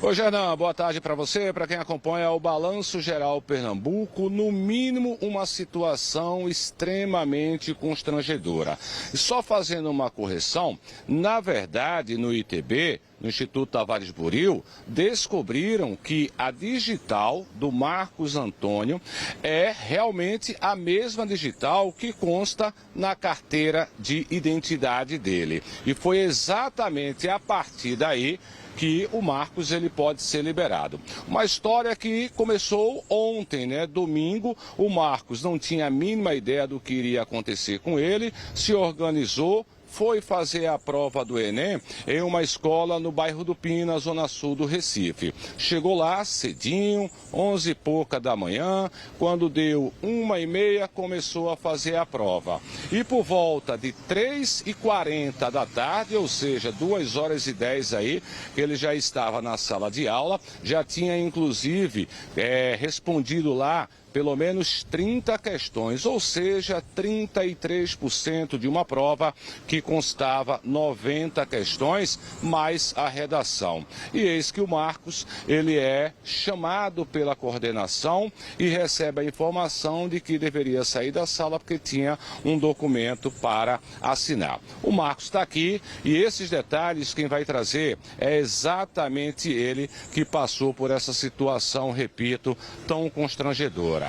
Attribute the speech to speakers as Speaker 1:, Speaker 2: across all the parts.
Speaker 1: Oi, Gernan, boa tarde para você, para quem acompanha o Balanço Geral Pernambuco. No mínimo, uma situação extremamente constrangedora. E só fazendo uma correção, na verdade, no ITB, no Instituto Tavares Buril, descobriram que a digital do Marcos Antônio é realmente a mesma digital que consta na carteira de identidade dele. E foi exatamente a partir daí que o Marcos ele pode ser liberado. Uma história que começou ontem, né? Domingo, o Marcos não tinha a mínima ideia do que iria acontecer com ele, se organizou, foi fazer a prova do Enem em uma escola no bairro do Pina, zona sul do Recife. Chegou lá cedinho, 11 e pouca da manhã, quando deu 1h30, começou a fazer a prova. E por volta de 3h40 da tarde, ou seja, 2h10 aí, ele já estava na sala de aula, já tinha inclusive respondido lá pelo menos 30 questões, ou seja, 33% de uma prova que constava 90 questões, mais a redação. E eis que o Marcos, ele é chamado pela coordenação e recebe a informação de que deveria sair da sala porque tinha um documento para assinar. O Marcos está aqui e esses detalhes quem vai trazer é exatamente ele que passou por essa situação, repito, tão constrangedora.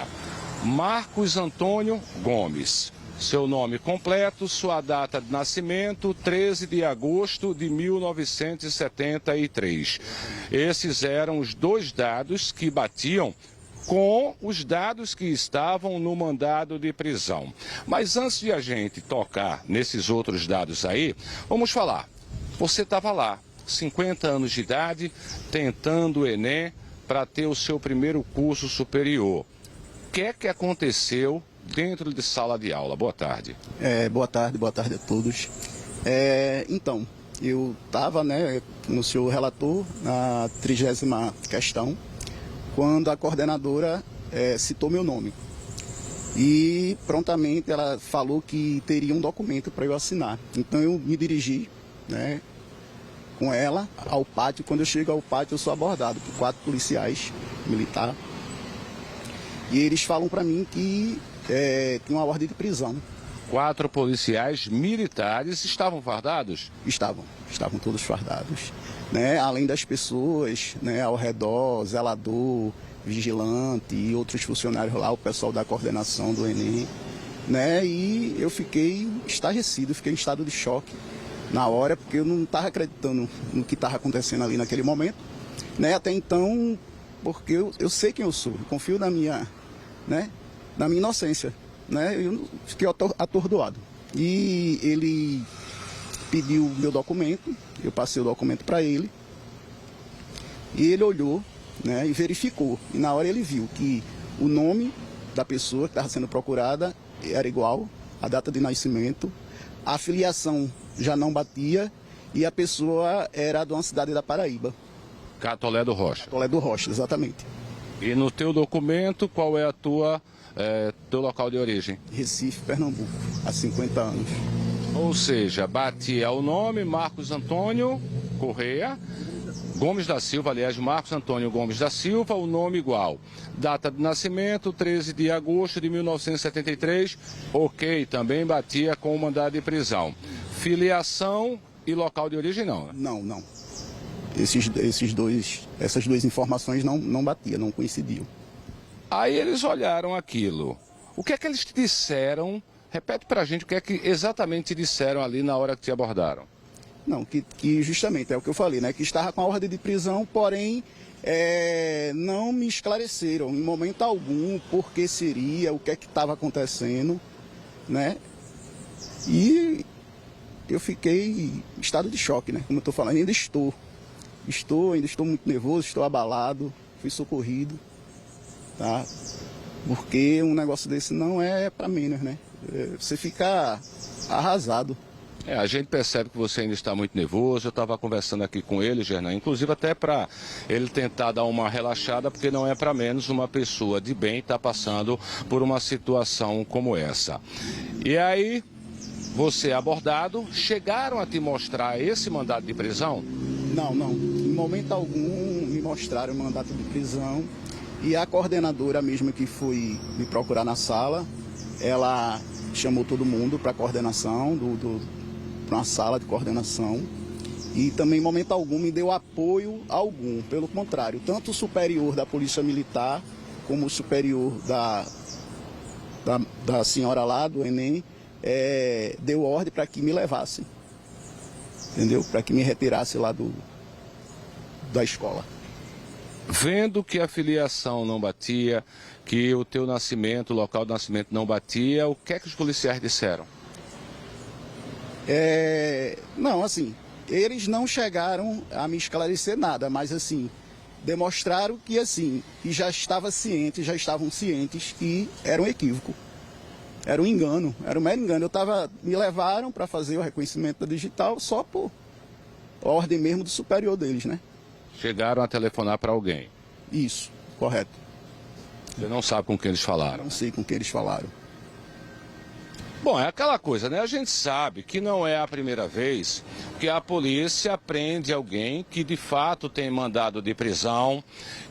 Speaker 1: Marcos Antônio Gomes. Seu nome completo, sua data de nascimento, 13 de agosto de 1973. Esses eram os dois dados que batiam com os dados que estavam no mandado de prisão. Mas antes de a gente tocar nesses outros dados aí, vamos falar. Você estava lá, 50 anos de idade, tentando o Enem para ter o seu primeiro curso superior. O que é que aconteceu dentro de sala de aula? Boa tarde.
Speaker 2: Boa tarde a todos. Então, eu estava, no senhor relator, na 30ª questão, quando a coordenadora citou meu nome. E prontamente ela falou que teria um documento para eu assinar. Então eu me dirigi, com ela ao pátio. Quando eu chego ao pátio, eu sou abordado por 4 policiais militares. E eles falam para mim que tem uma ordem de prisão.
Speaker 1: 4 policiais militares estavam fardados?
Speaker 2: Estavam todos fardados. Além das pessoas ao redor, zelador, vigilante e outros funcionários lá, o pessoal da coordenação do Enem. E eu fiquei estarrecido, fiquei em estado de choque na hora, porque eu não estava acreditando no que estava acontecendo ali naquele momento. Até então, porque eu sei quem eu sou, eu confio na minha inocência. Eu fiquei atordoado. E ele pediu o meu documento, eu passei o documento para ele, e ele olhou e verificou. E na hora ele viu que o nome da pessoa que estava sendo procurada era igual, a data de nascimento, a filiação já não batia e a pessoa era de uma cidade da Paraíba.
Speaker 1: Catolé do Rocha.
Speaker 2: Catolé do Rocha, exatamente.
Speaker 1: E no teu documento, qual é teu local de origem?
Speaker 2: Recife, Pernambuco, há 50 anos.
Speaker 1: Ou seja, batia o nome Marcos Antônio Correia Gomes da Silva, aliás, Marcos Antônio Gomes da Silva, o nome igual. Data de nascimento, 13 de agosto de 1973, ok, também batia com o mandado de prisão. Filiação e local de origem não, né?
Speaker 2: Não. Essas duas informações não batiam, não coincidiam.
Speaker 1: Aí eles olharam aquilo. O que é que eles te disseram? Repete pra gente o que é que exatamente te disseram ali na hora que te abordaram.
Speaker 2: Não, que justamente é o que eu falei, que estava com a ordem de prisão, porém não me esclareceram em momento algum por que seria, o que é que estava acontecendo, E eu fiquei em estado de choque, como eu estou falando, ainda estou muito nervoso, estou abalado, fui socorrido, tá? Porque um negócio desse não é para mim, Você fica arrasado.
Speaker 1: A gente percebe que você ainda está muito nervoso. Eu estava conversando aqui com ele, Gernan, inclusive até para ele tentar dar uma relaxada, porque não é para menos uma pessoa de bem estar passando por uma situação como essa. E aí, você é abordado, chegaram a te mostrar esse mandado de prisão?
Speaker 2: Não, em momento algum me me mostraram o mandato de prisão e a coordenadora mesmo que foi me procurar na sala, ela chamou todo mundo para a coordenação, para uma sala de coordenação e também em momento algum me deu apoio algum, pelo contrário, tanto o superior da Polícia Militar como o superior da senhora lá, do Enem, deu ordem para que me levasse, entendeu? Para que me retirasse lá da escola.
Speaker 1: Vendo que a filiação não batia, que o teu nascimento, o local do nascimento não batia, o que é que os policiais disseram?
Speaker 2: Não, assim, eles não chegaram a me esclarecer nada, mas assim, demonstraram que assim, que já estavam cientes que era um equívoco. Era um engano, era um mero engano. Me levaram para fazer o reconhecimento da digital só por ordem mesmo do superior deles, né?
Speaker 1: Chegaram a telefonar para alguém?
Speaker 2: Isso, correto.
Speaker 1: Você não sabe com quem eles falaram?
Speaker 2: Não sei com quem eles falaram.
Speaker 1: Bom, é aquela coisa, né? A gente sabe que não é a primeira vez que a polícia prende alguém que de fato tem mandado de prisão,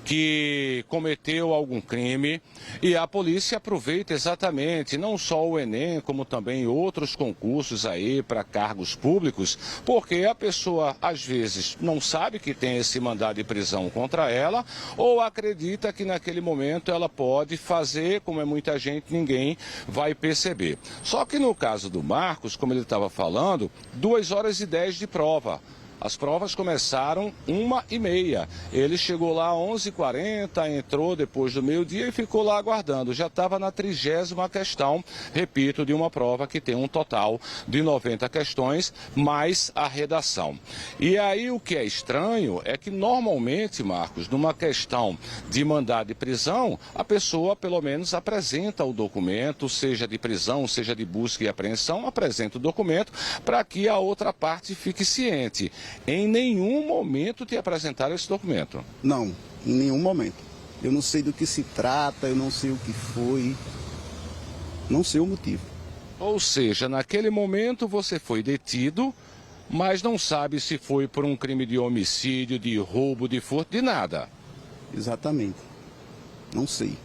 Speaker 1: que cometeu algum crime, e a polícia aproveita exatamente não só o Enem, como também outros concursos aí para cargos públicos, porque a pessoa às vezes não sabe que tem esse mandado de prisão contra ela, ou acredita que naquele momento ela pode fazer, como é muita gente, ninguém vai perceber. Só que no caso do Marcos, como ele estava falando, 2h10 de prova. As provas começaram 1h30. Ele chegou lá às 11h40, entrou depois do meio-dia e ficou lá aguardando. Já estava na 30ª questão, repito, de uma prova que tem um total de 90 questões, mais a redação. E aí o que é estranho é que normalmente, Marcos, numa questão de mandado de prisão, a pessoa pelo menos apresenta o documento, seja de prisão, seja de busca e apreensão, apresenta o documento para que a outra parte fique ciente. Em nenhum momento te apresentaram esse documento?
Speaker 2: Não, em nenhum momento. Eu não sei do que se trata, eu não sei o que foi, não sei o motivo.
Speaker 1: Ou seja, naquele momento você foi detido, mas não sabe se foi por um crime de homicídio, de roubo, de furto, de nada.
Speaker 2: Exatamente, não sei.